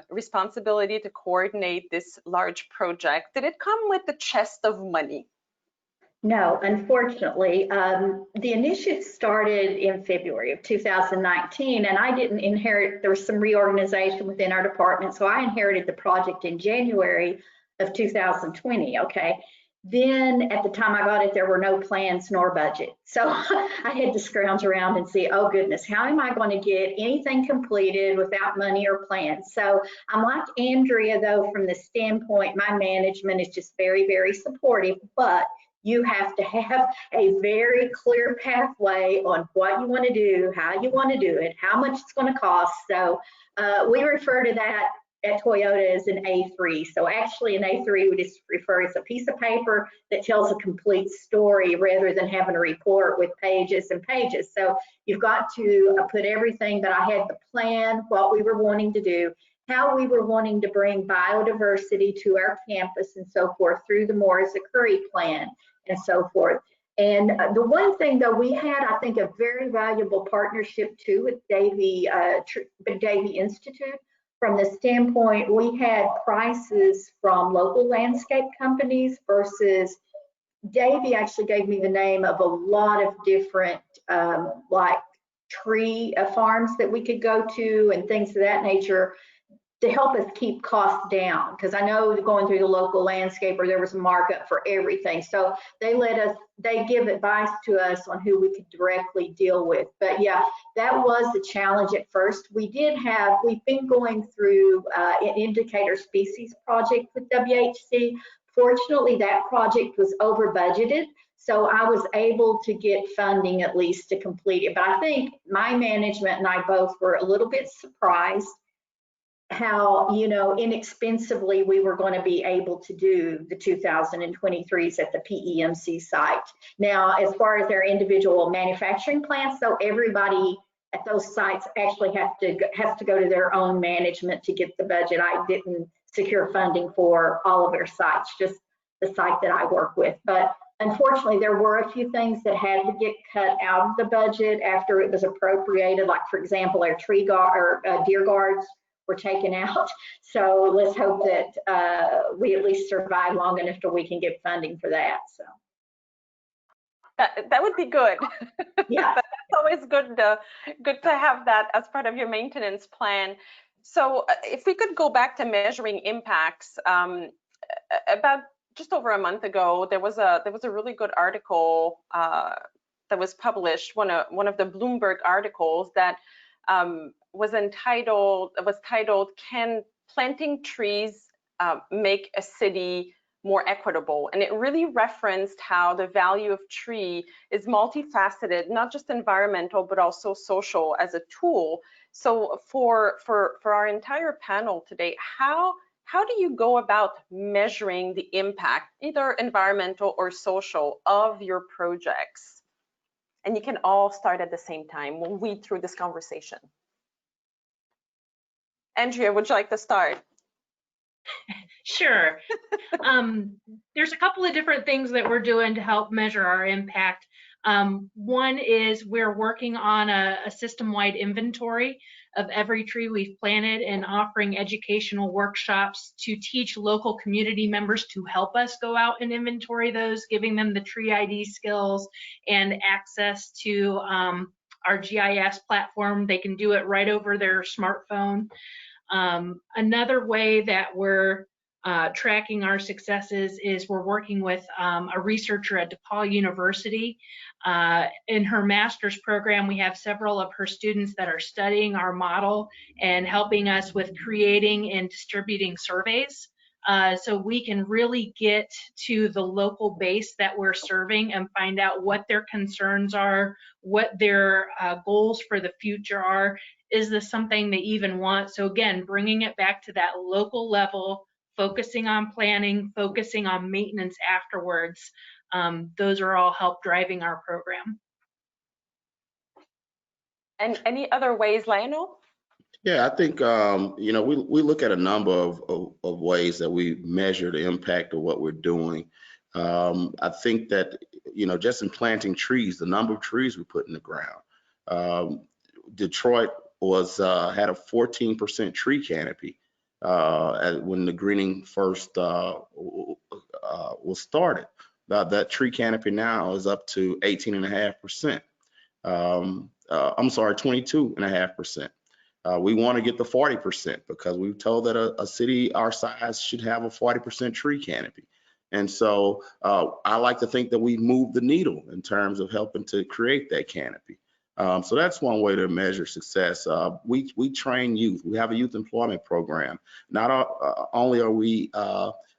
Speaker 1: responsibility to coordinate this large project, did it come with a chest of money?
Speaker 3: No, unfortunately. The initiative started in February of 2019, and I didn't inherit, there was some reorganization within our department, so I inherited the project in January of 2020, okay? Then at the time I got it, there were no plans nor budget. So I had to scrounge around and see, oh goodness, how am I going to get anything completed without money or plans? So I'm like Andrea, though, from the standpoint, my management is just very, very supportive, but you have to have a very clear pathway on what you want to do, how you want to do it, how much it's going to cost. So we refer to that at Toyota as an A3. So actually an A3 would just refer as a piece of paper that tells a complete story rather than having a report with pages and pages. So you've got to put everything that I had the plan, what we were wanting to do, how we were wanting to bring biodiversity to our campus and so forth through the Morris-Curry plan and so forth. And the one thing though, we had, I think, a very valuable partnership too with Davie Institute. From the standpoint, we had prices from local landscape companies versus Davie actually gave me the name of a lot of different like tree farms that we could go to and things of that nature to help us keep costs down. Because I know going through the local landscaper, there was a markup for everything. So they give advice to us on who we could directly deal with. But yeah, that was the challenge at first. We've been going through an indicator species project with WHC. Fortunately, that project was over budgeted. So I was able to get funding at least to complete it. But I think my management and I both were a little bit surprised how, you know, inexpensively we were going to be able to do the 2023s at the PEMC site. Now, as far as their individual manufacturing plants, though, everybody at those sites actually has to go to their own management to get the budget. I didn't secure funding for all of their sites, just the site that I work with. But Unfortunately, there were a few things that had to get cut out of the budget after it was appropriated. Like, for example, our tree guard or deer guards were taken out. So let's hope that we at least survive long enough till we can get funding for that. So
Speaker 1: that would be good.
Speaker 3: yeah,
Speaker 1: That's always good to have that as part of your maintenance plan. So if we could go back to measuring impacts, about just over a month ago, there was a really good article that was published, one of the Bloomberg articles that was titled "Can Planting Trees Make a City More Equitable?" And it really referenced how the value of tree is multifaceted, not just environmental, but also social as a tool. So for our entire panel today, how do you go about measuring the impact, either environmental or social, of your projects? And you can all start at the same time. We'll weed through this conversation. Andrea, would you like to start?
Speaker 5: Sure. There's a couple of different things that we're doing to help measure our impact. One is we're working on a system-wide inventory of every tree we've planted and offering educational workshops to teach local community members to help us go out and inventory those, giving them the tree ID skills and access to our GIS platform. They can do it right over their smartphone. Another way that we're tracking our successes is we're working with a researcher at DePaul University. In her master's program, we have several of her students that are studying our model and helping us with creating and distributing surveys. So we can really get to the local base that we're serving and find out what their concerns are, what their goals for the future are. Is this something they even want? So again, bringing it back to that local level, focusing on planning, focusing on maintenance afterwards. Those are all help driving our program.
Speaker 1: And any other ways, Lionel?
Speaker 2: Yeah, I think, we look at a number of ways that we measure the impact of what we're doing. I think that, just in planting trees, the number of trees we put in the ground. Detroit had a 14% tree canopy when the greening first was started. That tree canopy now is up to 18.5%. I'm sorry, 22.5%. We want to get the 40% because we've told that a city our size should have a 40% tree canopy. And so I like to think that we moved the needle in terms of helping to create that canopy. So that's one way to measure success. We train youth. We have a youth employment program. Not only are we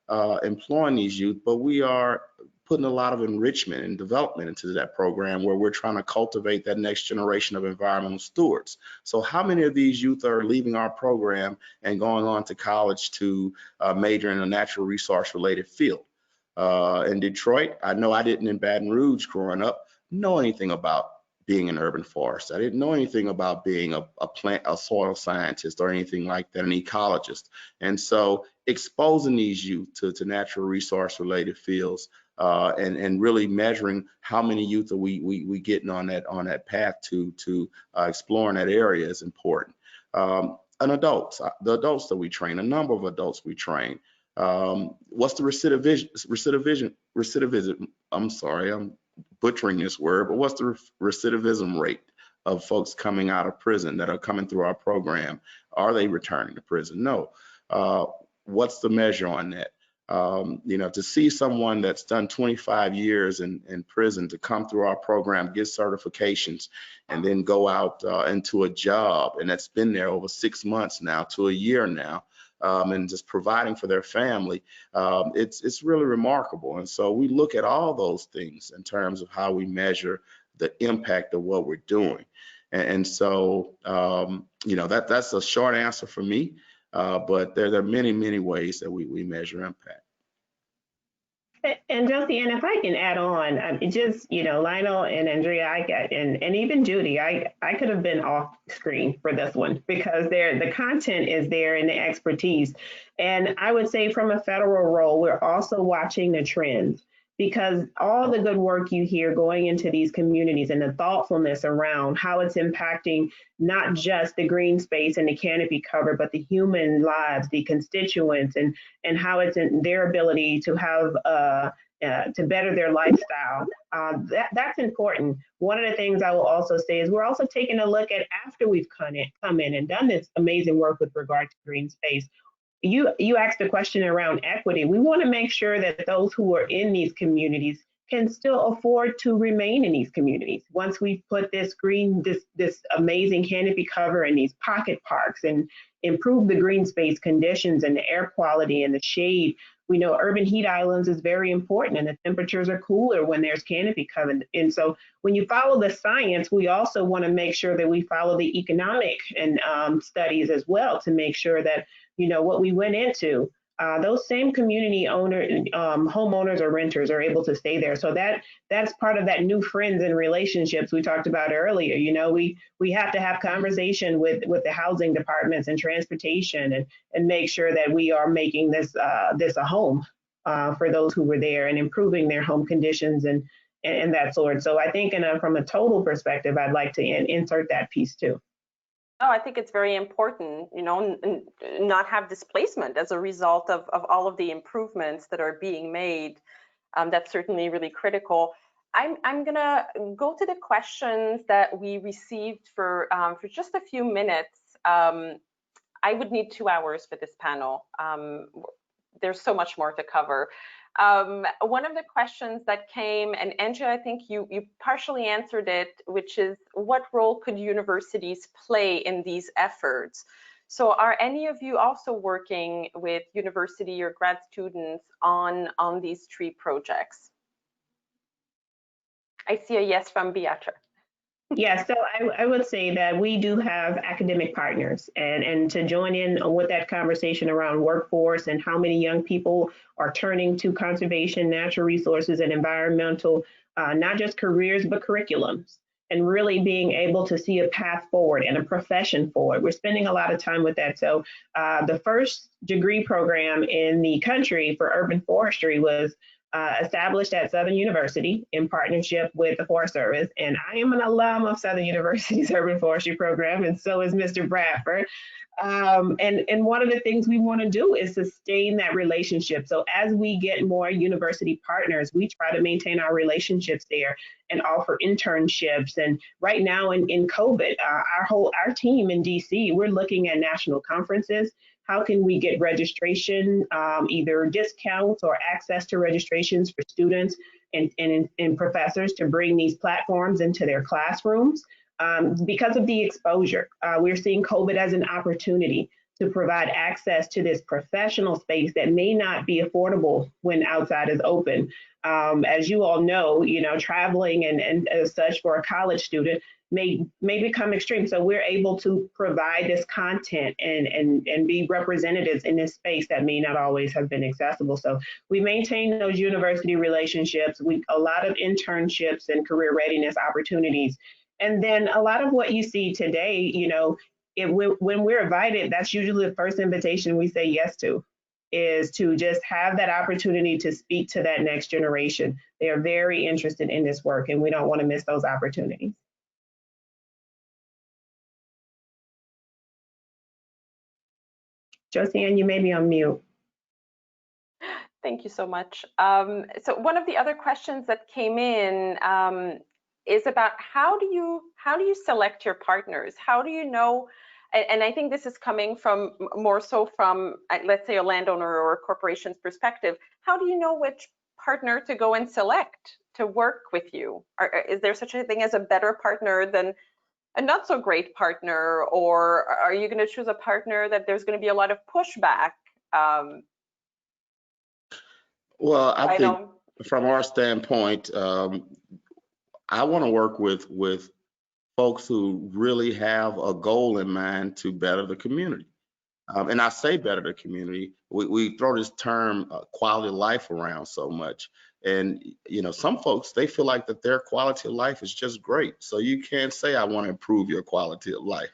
Speaker 2: employing these youth, but we are putting a lot of enrichment and development into that program where we're trying to cultivate that next generation of environmental stewards. So how many of these youth are leaving our program and going on to college to major in a natural resource related field? In Detroit, I know I didn't in Baton Rouge growing up know anything about being an urban forest. I didn't know anything about being a soil scientist or anything like that, an ecologist. And so exposing these youth to natural resource related fields and really measuring how many youth are we getting on that path to exploring that area is important. And adults, the adults that we train, a number of adults we train. What's the recidivism? I'm sorry, I'm butchering this word, but what's the recidivism rate of folks coming out of prison that are coming through our program? Are they returning to prison? No. What's the measure on that? To see someone that's done 25 years in prison to come through our program, get certifications, and then go out into a job, and that's been there over 6 months now to a year now, and just providing for their family, it's really remarkable. And so we look at all those things in terms of how we measure the impact of what we're doing. And so, that's a short answer for me. But there are many, many ways that we measure impact.
Speaker 4: And Josiane, if I can add on, Lionel and Andrea, and even Judy, I could have been off screen for this one because the content is there and the expertise. And I would say from a federal role, we're also watching the trends. because all the good work you hear going into these communities and the thoughtfulness around how it's impacting not just the green space and the canopy cover, but the human lives, the constituents, and how it's in their ability to have to better their lifestyle. That's important. One of the things I will also say is we're also taking a look at after we've come in and done this amazing work with regard to green space. You asked a question around equity. We want to make sure that those who are in these communities can still afford to remain in these communities. Once we put this amazing canopy cover in these pocket parks and improve the green space conditions and the air quality and the shade, we know urban heat islands is very important, and the temperatures are cooler when there's canopy cover. And so when you follow the science, we also want to make sure that we follow the economic and studies as well to make sure that, you know, what we went into, those same community homeowners or renters are able to stay there. So that's part of that new friends and relationships we talked about earlier. You know, we have to have conversation with the housing departments and transportation and make sure that we are making this a home for those who were there and improving their home conditions and that sort. So I think from a total perspective, I'd like to insert that piece too.
Speaker 1: Oh, I think it's very important, you know, not have displacement as a result of all of the improvements that are being made. That's certainly really critical. I'm gonna go to the questions that we received for just a few minutes. I would need 2 hours for this panel. There's so much more to cover. One of the questions that came, and Andrea, I think you partially answered it, which is what role could universities play in these efforts? So are any of you also working with university or grad students on these tree projects? I see a yes from Beattra.
Speaker 4: Yeah, so I would say that we do have academic partners, and to join in with that conversation around workforce and how many young people are turning to conservation, natural resources, and environmental, not just careers, but curriculums, and really being able to see a path forward and a profession forward. We're spending a lot of time with that. So the first degree program in the country for urban forestry was established at Southern University in partnership with the Forest Service. And I am an alum of Southern University's Urban Forestry program, and so is Mr. Bradford. And one of the things we want to do is sustain that relationship. So as we get more university partners, we try to maintain our relationships there and offer internships. And right now in COVID, our team in DC, we're looking at national conferences. How can we get registration, either discounts or access to registrations for students and professors to bring these platforms into their classrooms? Because of the exposure, we're seeing COVID as an opportunity to provide access to this professional space that may not be affordable when outside is open. As you all know, traveling and as such for a college student may become extreme. So we're able to provide this content and be representatives in this space that may not always have been accessible. So we maintain those university relationships, a lot of internships and career readiness opportunities. And then a lot of what you see today, when we're invited, that's usually the first invitation we say yes to, is to just have that opportunity to speak to that next generation. They are very interested in this work, and we don't want to miss those opportunities. Josiane, you may be on mute.
Speaker 1: Thank you so much. So one of the other questions that came in is about how do you select your partners? How do you know? And I think this is coming from more so from, let's say, a landowner or a corporation's perspective. How do you know which partner to go and select to work with you? Is there such a thing as a better partner than a not so great partner, or are you going to choose a partner that there's going to be a lot of pushback?
Speaker 2: Well, I think from our standpoint, I want to work with folks who really have a goal in mind to better the community. And I say better the community. We throw this term quality of life around so much. And, some folks, they feel like that their quality of life is just great. So you can't say, I want to improve your quality of life.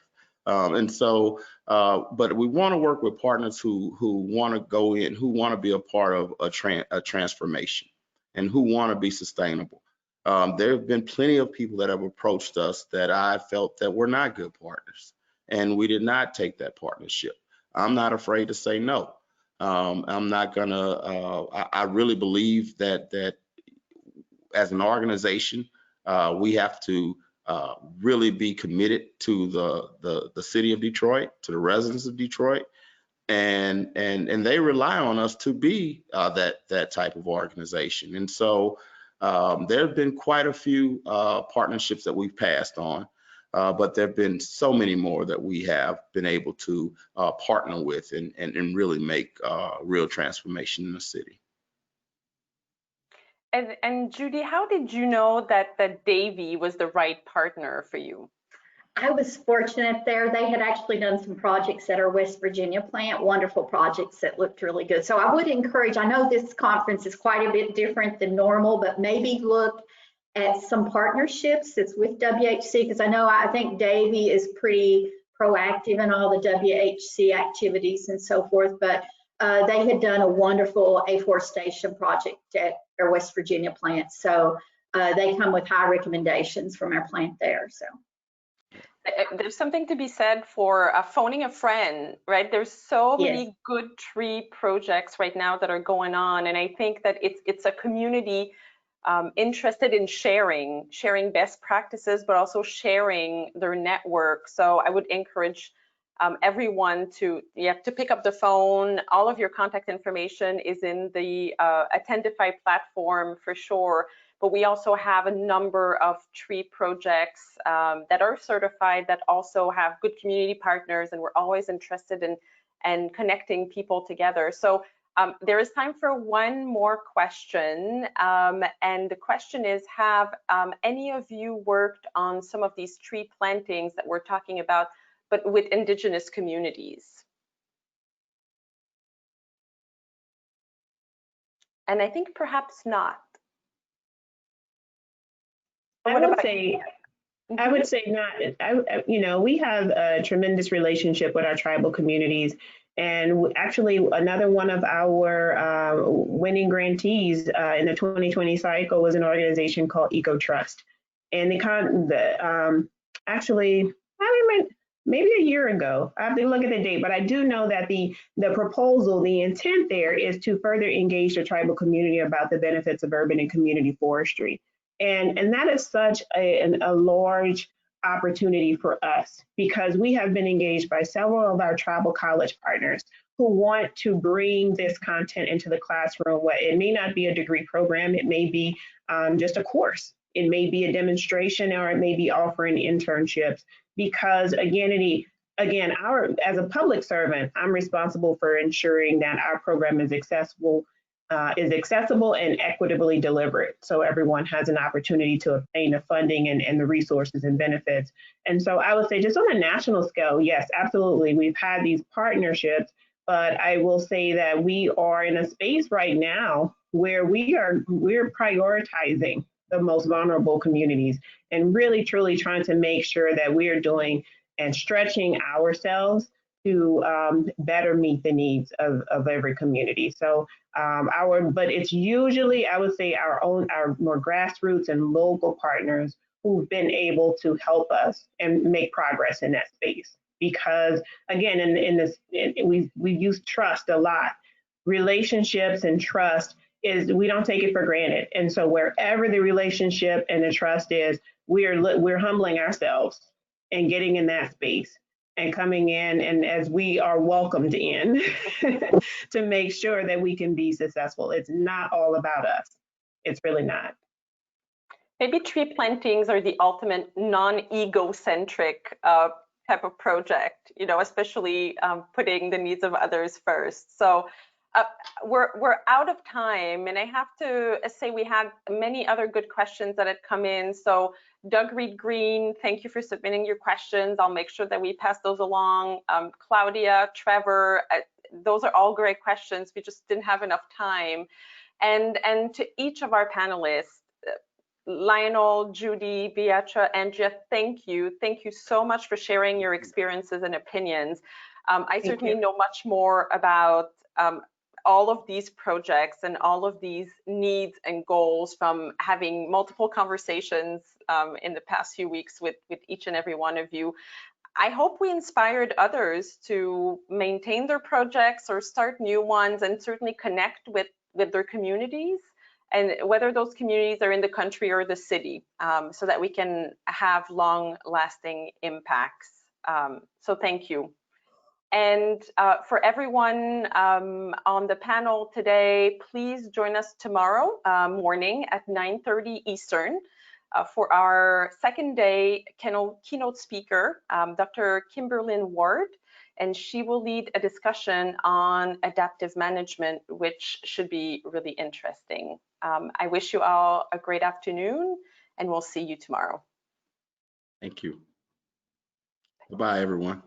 Speaker 2: But we want to work with partners who want to go in, who want to be a part of a transformation. and who want to be sustainable. There have been plenty of people that have approached us that I felt that were not good partners, and we did not take that partnership. I'm not afraid to say no. I'm not gonna. I really believe that as an organization, we have to really be committed to the city of Detroit, to the residents of Detroit, and they rely on us to be that type of organization. And so there have been quite a few partnerships that we've passed on, but there have been so many more that we have been able to partner with and really make real transformation in the city.
Speaker 1: And Judy, how did you know that Davy was the right partner for you?
Speaker 3: I was fortunate there. They had actually done some projects at our West Virginia plant, wonderful projects that looked really good. So I would encourage, I know this conference is quite a bit different than normal, but maybe look at some partnerships that's with WHC, because I think Davy is pretty proactive in all the WHC activities and so forth, but they had done a wonderful afforestation project at our West Virginia plant. So they come with high recommendations from our plant there. So.
Speaker 1: There's something to be said for phoning a friend, right? There's so many good tree projects right now that are going on, and I think that it's a community interested in sharing best practices, but also sharing their network. So I would encourage everyone to pick up the phone. All of your contact information is in the Attendify platform for sure. But we also have a number of tree projects that are certified that also have good community partners, and we're always interested in connecting people together. So there is time for one more question, and the question is, have any of you worked on some of these tree plantings that we're talking about, but with Indigenous communities? And I think perhaps not.
Speaker 4: I would say not. We have a tremendous relationship with our tribal communities. And actually, another one of our winning grantees in the 2020 cycle was an organization called EcoTrust. And actually, I remember maybe a year ago, I have to look at the date, but I do know that the proposal, the intent there is to further engage the tribal community about the benefits of urban and community forestry. And that is such a large opportunity for us, because we have been engaged by several of our tribal college partners who want to bring this content into the classroom. It may not be a degree program, it may be just a course, it may be a demonstration, or it may be offering internships, because as a public servant, I'm responsible for ensuring that our program is accessible and equitably delivered, so everyone has an opportunity to obtain the funding and the resources and benefits. And so I would say, just on a national scale, yes, absolutely, we've had these partnerships, but I will say that we are in a space right now where we're prioritizing the most vulnerable communities and really truly trying to make sure that we're doing and stretching ourselves to better meet the needs of every community. So but it's usually, I would say, our more grassroots and local partners who've been able to help us and make progress in that space. Because again, we use trust a lot. Relationships and trust we don't take it for granted. And so wherever the relationship and the trust is, we're humbling ourselves and getting in that space and coming in, and as we are welcomed in to make sure that we can be successful. It's not all about us. It's really not.
Speaker 1: Maybe tree plantings are the ultimate non-egocentric type of project, especially putting the needs of others first. So we're out of time, and I have to say we had many other good questions that had come in. So Doug Reed Green, thank you for submitting your questions. I'll make sure that we pass those along. Claudia, Trevor, those are all great questions. We just didn't have enough time. And to each of our panelists, Lionel, Judy, Beattra, Andrea, thank you. Thank you so much for sharing your experiences and opinions. I certainly know much more about all of these projects and all of these needs and goals from having multiple conversations in the past few weeks with each and every one of you. I hope we inspired others to maintain their projects or start new ones, and certainly connect with their communities, and whether those communities are in the country or the city, so that we can have long-lasting impacts. So thank you. And for everyone on the panel today, please join us tomorrow morning at 9:30 Eastern for our second day keynote speaker, Dr. Kimberlyn Ward, and she will lead a discussion on adaptive management, which should be really interesting. I wish you all a great afternoon, and we'll see you tomorrow.
Speaker 2: Thank you. Bye, everyone.